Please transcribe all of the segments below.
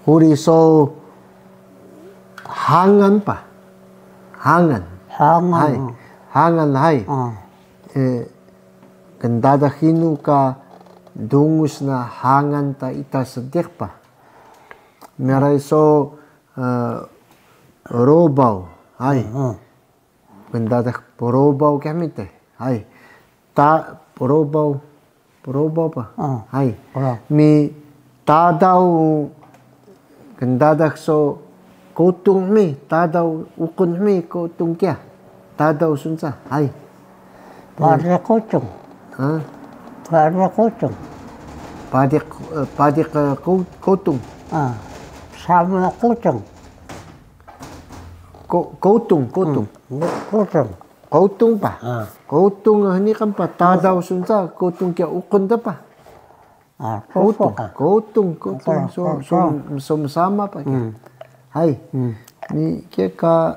우리 소 항안 봐. 항안. 하이. 항안 하이. Kendada hinuka dungusna hangan ta ita sedekpa. Merai so robau. Hai. Kendada porobau kamite. Hai. Ta porobau pa. Hai. Mi tadau kendada so kotung mi tadau ukun mi kotung kya. Tadau sunsa. Hai. Pada kotung. Pada kotung. Padik kotung. Sama kotung. Kotung. Kotung pa. Kotung ni kan pa tadaw sunsa kotung kya ukon da pa. Kotung so sama pa. Hai. Ni kya ka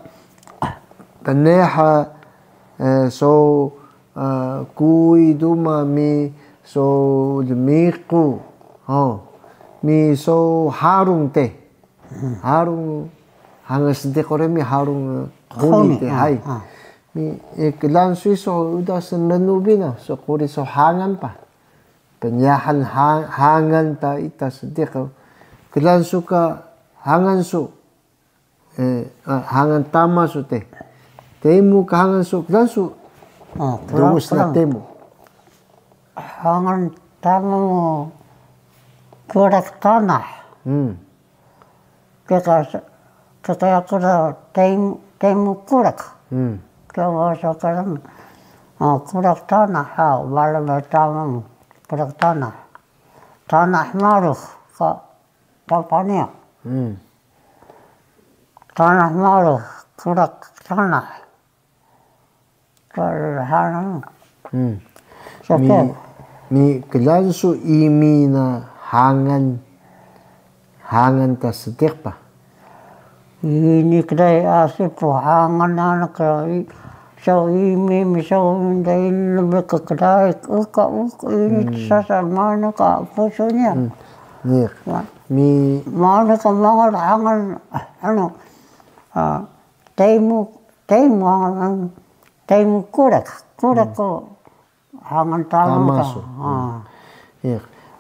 taneha so kui duma mi so demiku mi so harung te harung hangas de kore mi harung honi te hai mi kelan suiso udah senenubina so kore so hangan pa penyahan hangan ta ita sedek kelan suka hangan su hangan tama su te temu ka hangan su kelan su Dungus na temo. Hangan tamo kurak tanah. Kaya kura temu kurak. Kaya sekarang kurak tanah. Wala tamo kurak tanah. Tanah maruh ka papanya. Tanah maruh kurak tanah. Mi kelan su imi na hangan ta sedek pa. Ini kedai asip hangan anak so imi so dari lebih ke kedai ini sasar mana ka fotonya. Mi mana ka mangal hangan temu kurak ko hangan tama so.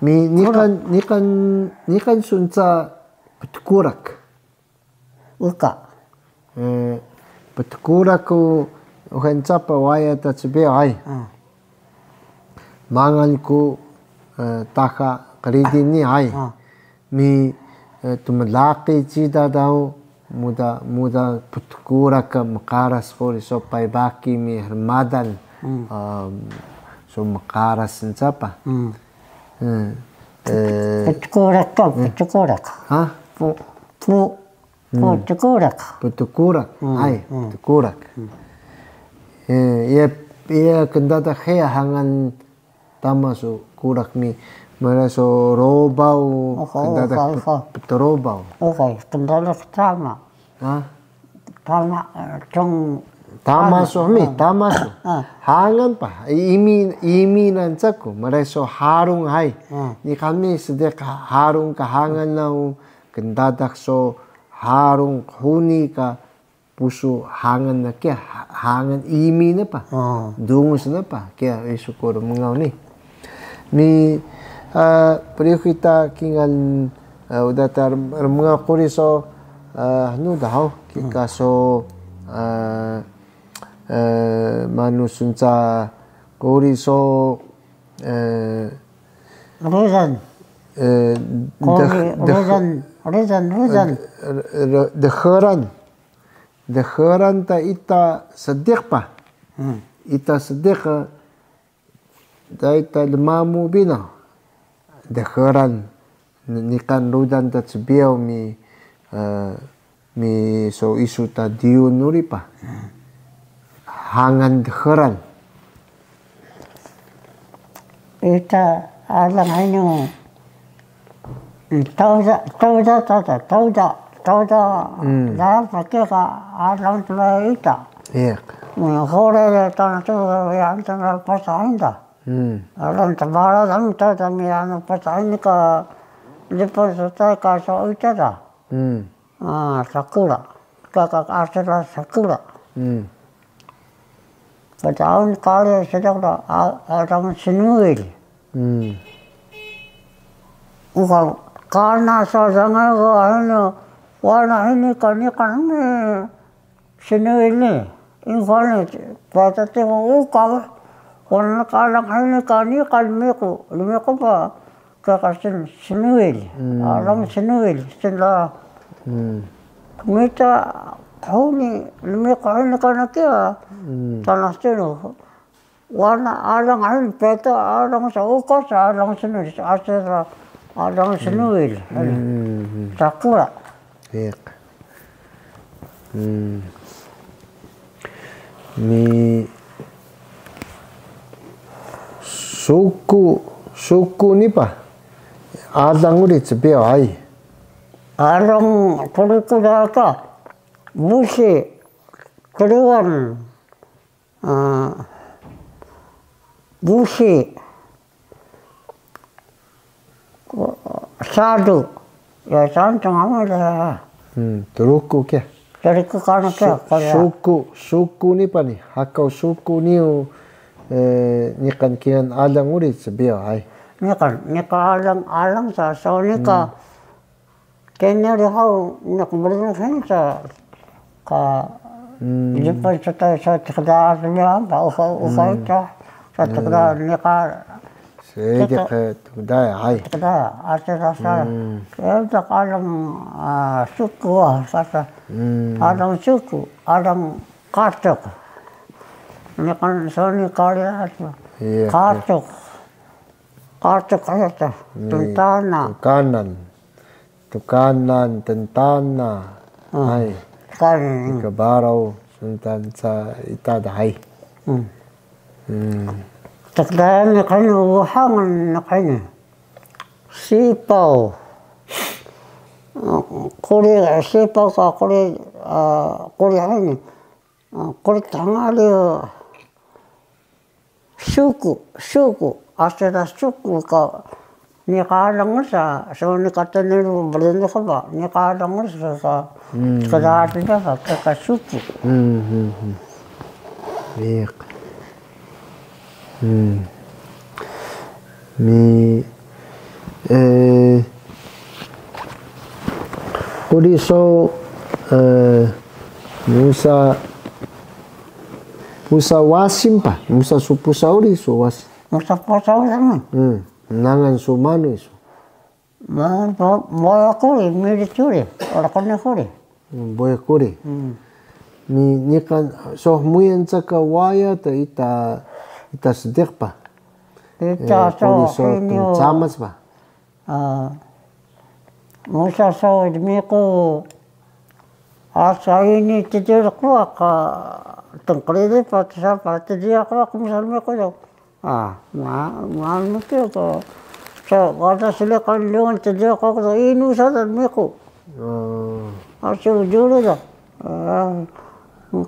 Mi nikan sunsa petkurak. Uka. Petkurak ko ukan capa waya ta cebe ai. Mangan ko taka karidin ni ai. Mi tumalaki cida daw muda petkurak makaras ko so paibaki mi hermadan so makaras sapa petkurak ha petkurak ai petkurak ia kendata khea hangan tama so kurak mi mara so robau kendata petrobau kendala tama tama so hangan pa imi nan sako mara so harung hai ni kami sedek harung ka hangan na kendadak so harung huni ka puso hangan na kya hangan imi na pa dungus na pa kya isukor mengaw ni periuk kita kingan udah tar mga kuri so daw kika so manusunsa kuri so Rozan de heran ta ita sedek pa ita sedek da ita lemamu bina de heran nikan rudan ta sebiau mi so isu ta diun nuri pa hangan de heran ita alang hanyo tauda dah pakai ka alang tu ita hore tanah tu yang tanah pasang dah alang tabara dan tauda mi anu pasang ka Depois sai casa uitara. Sakura. Kaka asera sakura. Pataun kali sedang orang sinuil. Ugal karena sajangan ko warna ini kan sinuil ni. Ingal patati mo ukal. Warna kalang ini kan lumeko pa kakasin sinuil. Orang sinuil sila. Mita Honi lumeko ini kan kia. Tanah sini, warna alang alang peta alang saukas alang sini asal alang sini, sakura. Iya. Ni suku ni pa, alang ulit sebiar ay. Alang kulit ka, musi keluar. Busi sadu ya santung amal Teruku ke? Teruku kan ke? Suku ni pa ni hakau suku ni ni kan kian alang ulit sebiar ay. Ni kan alang sa so ni ka kenya rihau nak berlangsung sa ka Depois sa tekrar niya ba ukay ka sa tekrar niya ka sige ka tukday ay tekrar asera sa kaya alang suku sa alang suku alang kartok ni kan so ni kaya kartok kaya ta tukanan tentana ay Ikabarao suntan sa itadahay. Takdayan na kayo, hangan na kayo. Sipaw. Sipaw ka, kuri hain. Kuri tangali, suku. Asera suku ka. Nikalang sa, so nikatanil balino ka ba? Nikalang sa kadati ka kakasupo. Iya. Mi kuri so musa wasim pa, musa supusauri so was. Musa pusauri naman. Nangan sumano iso. Boya kuri, milituri, orang kena kuri. Boya kuri. Ni kan so muyan tsaka waya ta ita sedek pa. Ita so inyo samas pa. Musa so idmiko asa ini tidur ko ka tengkrede pa sa pa tidur ko kumisal ko daw. Mahal ko. So, kata sila kanluan tidur ko ko inu sa idmiko. Asu julu da.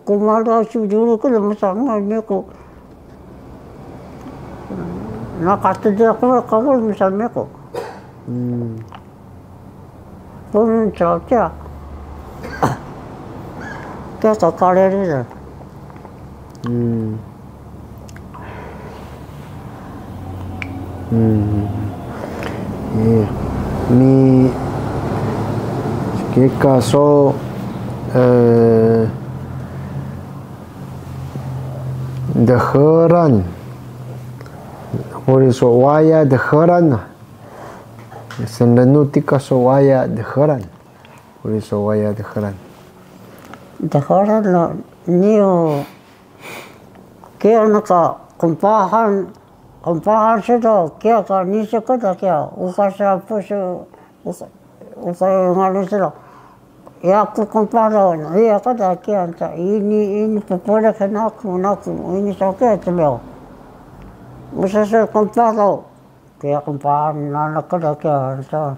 Kumada asu julu ko masama idmiko. Nakatidur ko kawal misal ko. Pun kya kakare rin. Mi kika so deheran so waya deheran sendanutika so waya deheran so waya deheran lo niyo kaya naka kumpahan siya kaya ka nisyo ko da kaya ukasa po siya ukay ngalin sila ya ko kumpara iya ka da kaya ini papura ka naku ini sa kaya tuloy musa siya kumpara kaya kumpahan nanak ka da kaya sa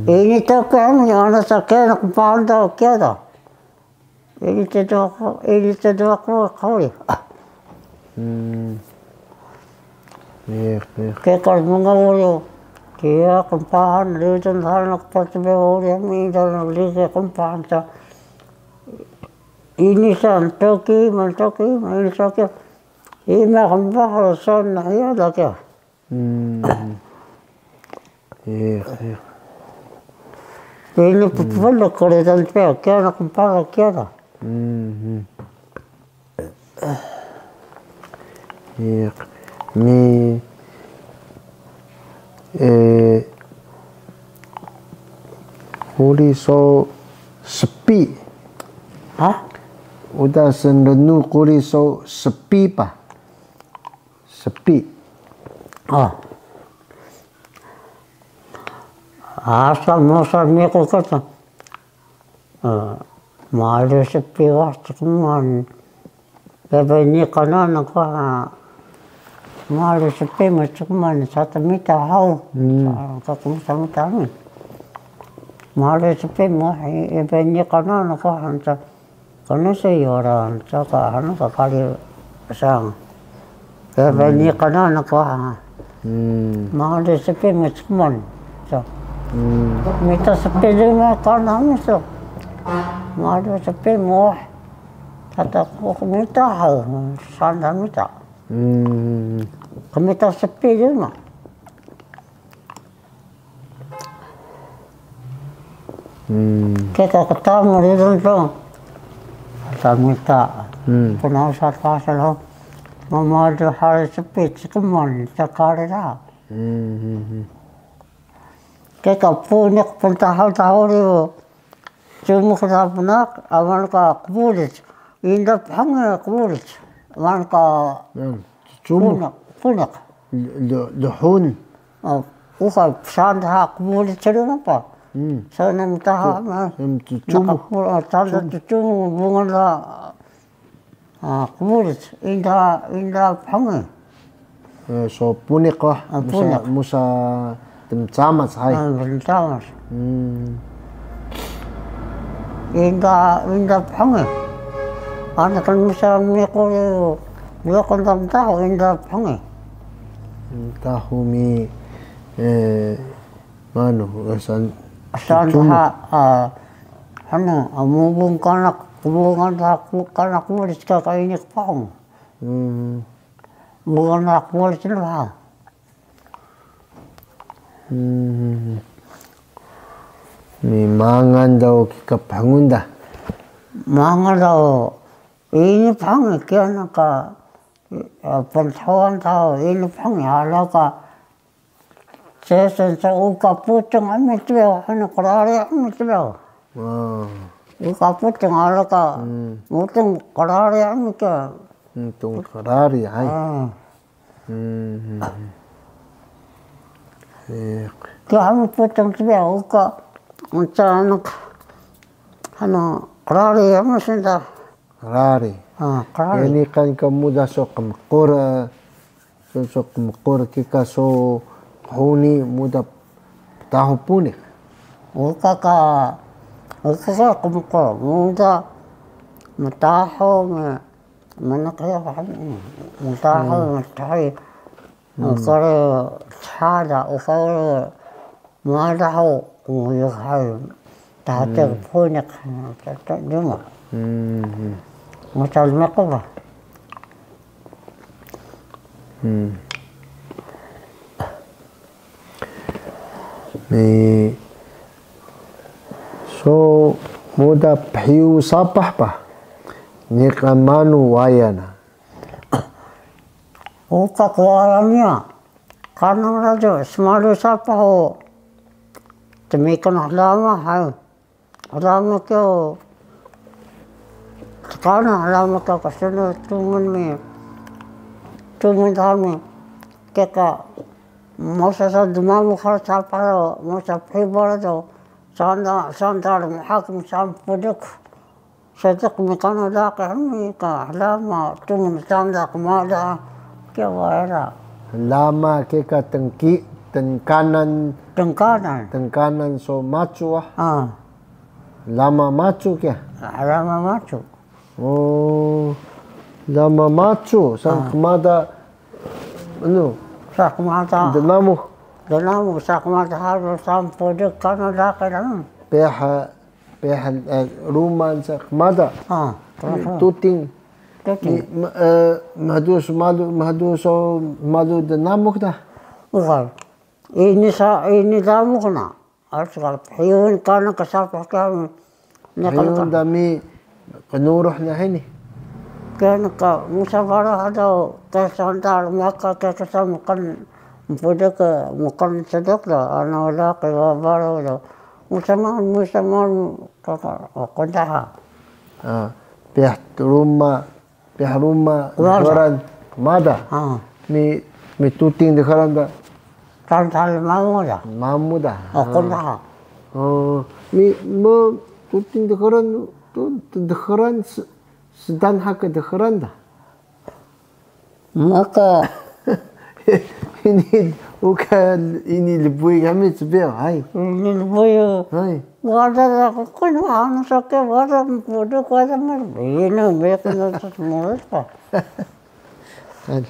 ini to kaya ano sa kaya nakumpahan daw kaya da ini to ako kawin. Iya. Kaya kalau mga ulo Kaya kumpahan dito na nagpatibawari kami dalam liga kumpahan sa inisan toki mantoki manisoki ima kumpahan son na iya lagi. Iya. Ini pupulak kalau dan pea kaya na kumpahan kaya dah. Iya. Mi kuriso sepi. Hah? Udah senenu kuriso sepi pa. Sepi. Asal masa meko kata. Malu sepi waktu kuman. Bebe ni kanan aku malu sepi macam mana satu mita hau. Kakak sama kami. Malu sepi mah bebe ni kanan aku hantar. Karena saya orang cakap anak kali sang. Bebe ni kanan aku malu sepi macam mana. Mita sepi lima kanan so. Malu sepi mah. Kata aku minta hal, sana minta. Kami tak sepi je mah. Kita ketemu di dalam, kita minta. Pernah saat pasal, mama ada hari sepi, cekuman, cakap dah. Kita punya pentahal-tahal itu, cuma kita punya, awal ka kulit. Indah hanga kulit, mereka punak. Lehun. Ukai sandha kulit cerita apa? Sana minta cuma. Sandha cuma bunga kulit, indah hanga. So punik lah. Musa temcamas hai. Temcamas. Indah hanga. Anak kan bisa mengikut dia kan tak tahu indah pangai. Tahu mi mana asan. Sandha anu amubung kanak hubungan aku kanak murid kakak ini pang. Bukan aku murid lah. Ni mangan daw kikapangun dah. Mangan daw. Ini pangai kaya naka pentawan tahu ini pangai alaka sesen sa uka puteng amit bel anak kerari amit bel. Uka puteng alaka muteng kerari amit ke. Tung kerari hai. Kaya amit puteng bel uka macam anak kerari amit senda. Kerari. Ini kan kamu dah sok mekor, kita so huni muda tahu punik. Kakak mekor muda matahu mana kaya matahu matahi. Kalau sada, kalau matahu muyuhai, tahu punik tak cuma. Macam apa bah? Ni so muda piu sapah pa. Ni kan manu wayana. Uka kuarannya, karena raja semalu sapah o. Demikian lama hai, lama kau. Karena lama kau kesana tumun kami, keka masa sedemamu kalau siapa masa pribadi tu, sandar hakim sampuduk, sedek mikana dah kami lama tumun sandar kemada kewara. Lama keka tengkanan so macu ah. Lama macu ke? Lama macu. Oh, lama macu sang kemada, Sang kemada. Demamu. Dalam sakmat harus sampai dekat laki dalam. Beha rumah sakmada. Tuting. Madu de namuk dah. Bukan. Ini namuk na. Asal hiun karena kesal pakai. Hiun dami penuruhnya ini. Kan ka musafara ada kesantar maka kesan makan pada ke makan sedap dah anak laki baru dah musaman kondah pihak rumah orang mada mi tuting de karan dah tantal mamu dah kondah mi tuting de karan sedang hak de karan dah maka ini lebih kami sebel, hai. Ini lebih. Hai. Wadah aku kan mana sakit wadah bodoh wadah mer. Ini mereka nak semua apa? Jadi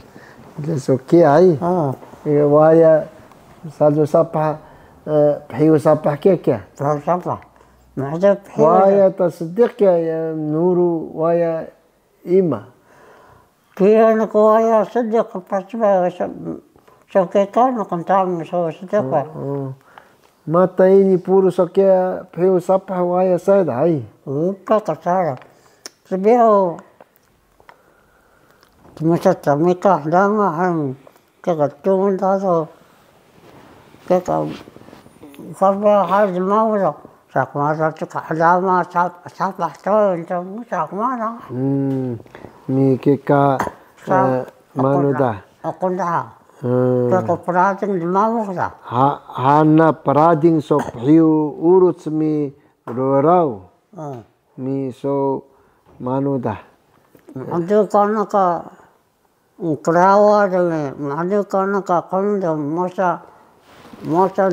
okey, hai. Waya satu sapa, hiu sapa kia. Sapa. Macam waya tasdik ya nuru waya ima. Kia nak waya sedek pasal sokekan nak tahu so sedek. Mata ini puru sokia hiu sapa waya saya dah. Bukan kasar. Sebab masa tamika dama ham kegatun tahu sampai hari mau dah. Sakmara tu kadama sapa tu macam sakmara. Mi keka mana dah? Aku dah. Kau perading di mana dah? Hana perading so hiu urut mi rorau. Mi so mana dah? Ada kerana ka kerawa dengan, ada kerana ka kanda masa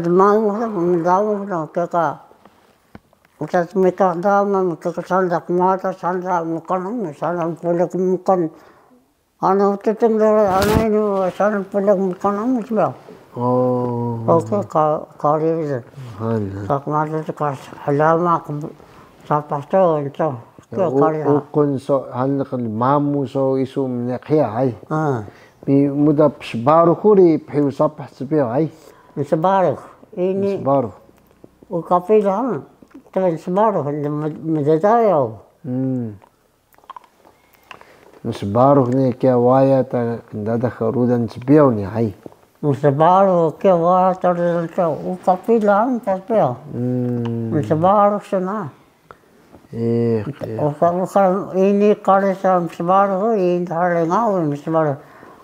di mana dah keka. Utas mereka dama mereka sandak mata sandak makan sandak pelak makan anak itu tinggal anak ini sandak pelak makan macam okey kari itu tak mata itu kas halama siapa tahu itu kari ukun so handak mamu so isu menekia ay mi muda sebaru kuri hiu sapa sebiar ay sebaru ini sebaru ukapi dah Tapi sebaruh menjadi sebaruh ni kia waya ta dada kerudan sebiau ni hai. Sebaruh kia waya ta kerudan sebiau. Ukapi lang sebiau. Sebaruh sana. Bukan ini kali sebaruh ini hari ngau sebaruh.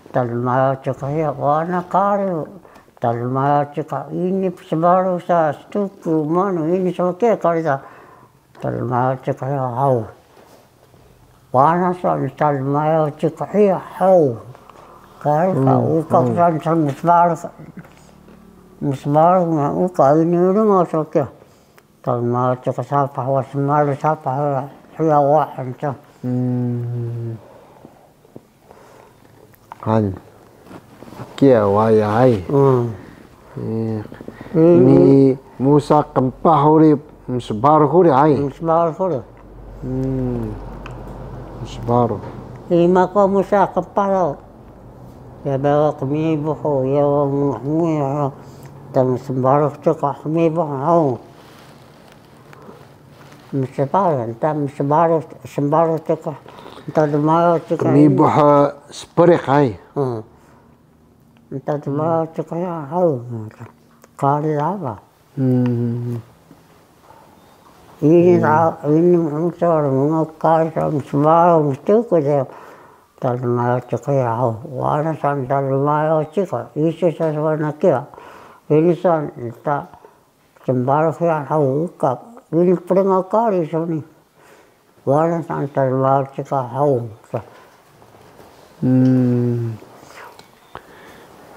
Talmaya cakaya wana kari. Talmaya cakap ini sebaru sa stuku mana ini sebagai kali dah. Talmaya cakap ya hau. Wana sa talmaya cakap ya hau. Kali ka uka kan sa misbaru na uka ini rumah sebagai. Talmaya cakap siapa hawa semalu siapa hawa wahan sa. Han. Kia waya hai. Ni Musa kempah huri sebar huri hai. Sebar huri. Sebar. Ima ko Musa kempah. Ya bawa kami boho ya mu ya. Tam sebar tu kami boho. Sebar tam sebar tu ka. Tam mau tu kami boho separek hai. Entah cuma cakaya hau, kali apa? Ini manusia mengakai semua mesti kerja. Talmaya cakaya hau, wana san talmaya cakap, isi sesuatu kia. Ini san tak sembarang kia hau kap, ini pernah kali sini. Wana san talmaya cakap hau.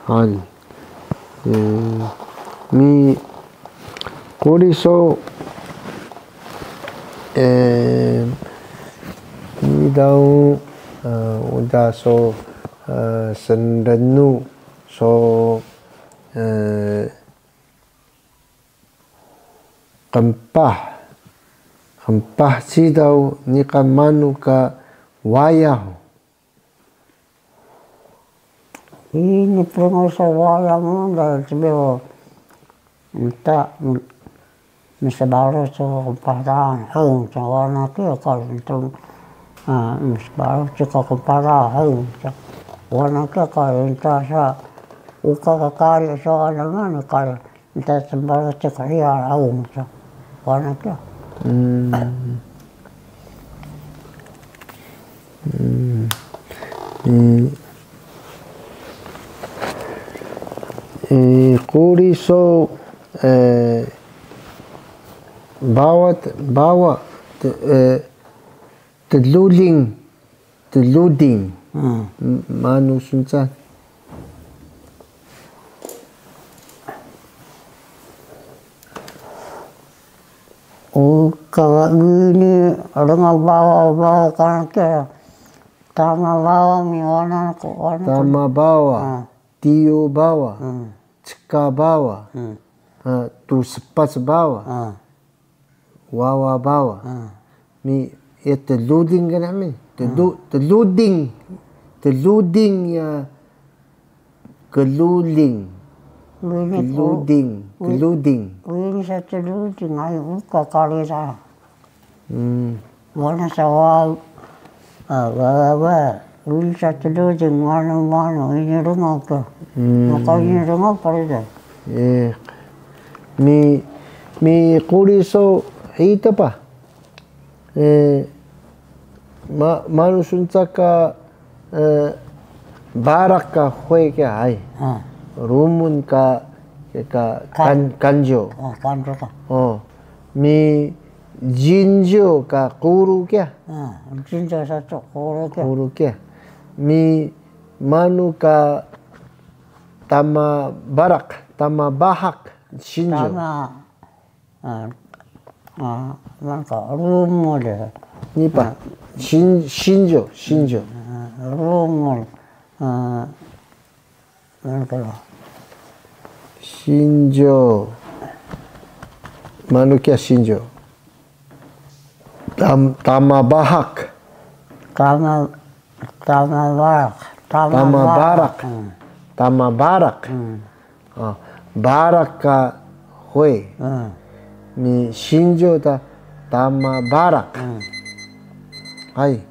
Han. Mi kuri so mi daun udah so sendenu so Kampah sidau ni ka manu ka wayahu. Ini pernah saya munda sebab minta misa baru so kemparan hang cawana ke kalau itu misa baru so kemparan hang cawana ke kalau itu sa uka kakari so alangan kalau itu sembarang cekaya hang cawana ke. Kuri so bawa teluding manu sunca kalau ini orang bawa kan ke tama bawa miwana ko tama bawa tio bawa cika bawa tu sepas bawa wawa bawa mi teluding kan mi teluding ya keluling ini saya teluding ayo uka kali sa wana sawal ini saya teluding mana ini rumah ke maka ini rumah pada mi kuri so ita pa manu sunca ka barak ka hoi ke hai rumun ka kanjo mi jinjo ka kuru ke jinjo satu kuru ke mi manu ka tama bahak shinjo maka rumul ni pa shinjo rumul maka shinjo manu kya shinjo tama barak barak ka hoi mi shinjo da tama barak hai